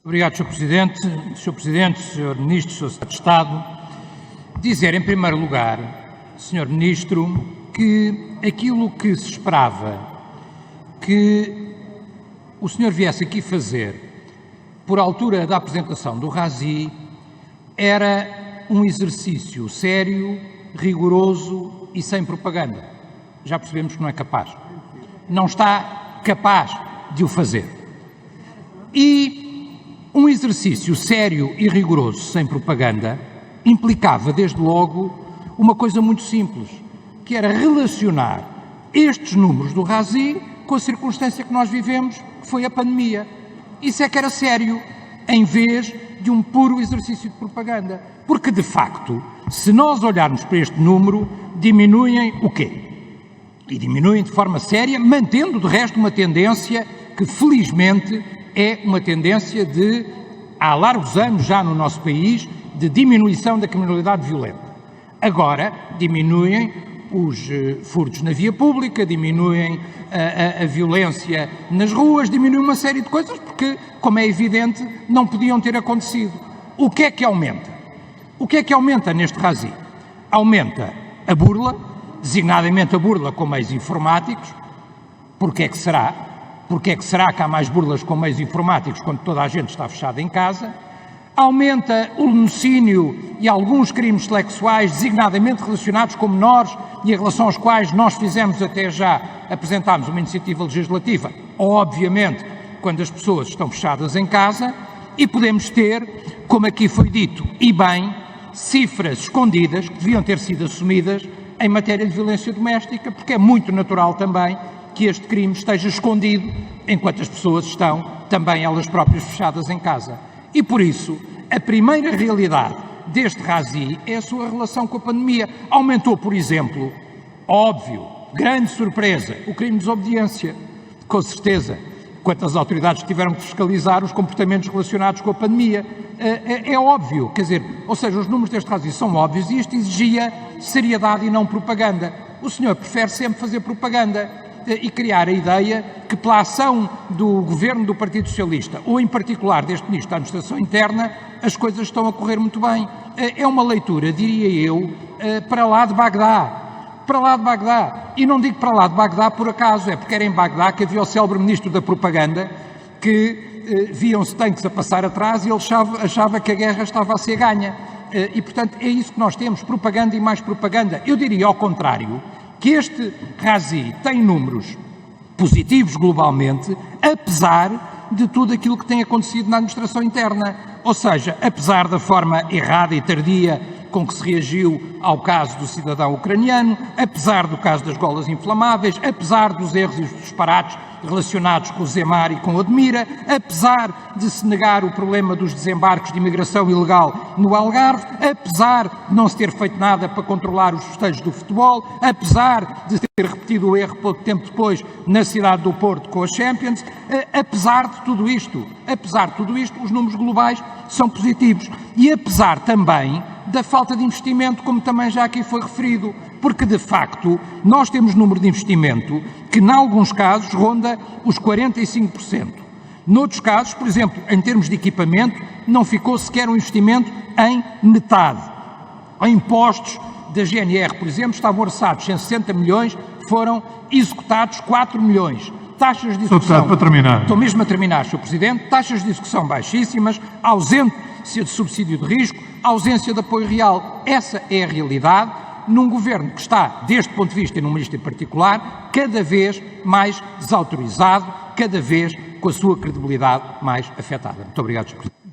Obrigado, Sr. Presidente. Sr. Presidente, Sr. Ministro, Sr. Secretário de Estado, dizer em primeiro lugar, Sr. Ministro, que aquilo que se esperava que o senhor viesse aqui fazer por altura da apresentação do RASI era um exercício sério, rigoroso e sem propaganda. Já percebemos que não é capaz. Não está capaz de o fazer. E um exercício sério e rigoroso sem propaganda implicava, desde logo, uma coisa muito simples, que era relacionar estes números do RASI com a circunstância que nós vivemos, que foi a pandemia. Isso é que era sério, em vez de um puro exercício de propaganda. Porque, de facto, se nós olharmos para este número, diminuem o quê? E diminuem de forma séria, mantendo, de resto, uma tendência que, felizmente, é uma tendência de, há largos anos já no nosso país, de diminuição da criminalidade violenta. Agora, diminuem os furtos na via pública, diminuem a violência nas ruas, diminuem uma série de coisas porque, como é evidente, não podiam ter acontecido. O que é que aumenta? O que é que aumenta neste RASI? Aumenta a burla, designadamente a burla com meios informáticos. Porquê é que será? Porquê é que será que há mais burlas com meios informáticos quando toda a gente está fechada em casa? Aumenta o lenocínio e alguns crimes sexuais designadamente relacionados com menores e em relação aos quais nós fizemos até já, apresentámos uma iniciativa legislativa, obviamente, quando as pessoas estão fechadas em casa, e podemos ter, como aqui foi dito, e bem, cifras escondidas que deviam ter sido assumidas em matéria de violência doméstica, porque é muito natural também que este crime esteja escondido enquanto as pessoas estão também elas próprias fechadas em casa. E por isso, a primeira realidade deste RASI é a sua relação com a pandemia. Aumentou, por exemplo, óbvio, grande surpresa, o crime de desobediência, com certeza, quanto as autoridades tiveram que fiscalizar os comportamentos relacionados com a pandemia. É óbvio, quer dizer, ou seja, os números deste RASI são óbvios e isto exigia seriedade e não propaganda. O senhor prefere sempre fazer propaganda e criar a ideia que pela ação do governo do Partido Socialista, ou em particular deste Ministro da Administração Interna, as coisas estão a correr muito bem. É uma leitura, diria eu, para lá de Bagdá. Para lá de Bagdá. E não digo para lá de Bagdá por acaso, é porque era em Bagdá que havia o célebre Ministro da Propaganda que viam-se tanques a passar atrás e ele achava que a guerra estava a ser ganha. E, portanto, é isso que nós temos, propaganda e mais propaganda. Eu diria ao contrário, que este RASI tem números positivos globalmente, apesar de tudo aquilo que tem acontecido na administração interna. Ou seja, apesar da forma errada e tardia com que se reagiu ao caso do cidadão ucraniano, apesar do caso das golas inflamáveis, apesar dos erros e dos disparates relacionados com o Zemar e com o Admira, apesar de se negar o problema dos desembarques de imigração ilegal no Algarve, apesar de não se ter feito nada para controlar os festejos do futebol, apesar de ter repetido o erro pouco tempo depois na cidade do Porto com a Champions, apesar de tudo isto, os números globais são positivos. E apesar também da falta de investimento, como também já aqui foi referido, porque de facto nós temos número de investimento que em alguns casos ronda os 45%. Noutros casos, por exemplo, em termos de equipamento, não ficou sequer um investimento em metade. Em impostos da GNR, por exemplo, estavam orçados 160 milhões, foram executados 4 milhões. Taxas de execução... para terminar. Estou mesmo a terminar, Sr. Presidente. Taxas de execução baixíssimas, ausência de subsídio de risco, ausência de apoio real. Essa é a realidade num governo que está, deste ponto de vista e num ministro em particular, cada vez mais desautorizado, cada vez com a sua credibilidade mais afetada. Muito obrigado, Sr. Presidente.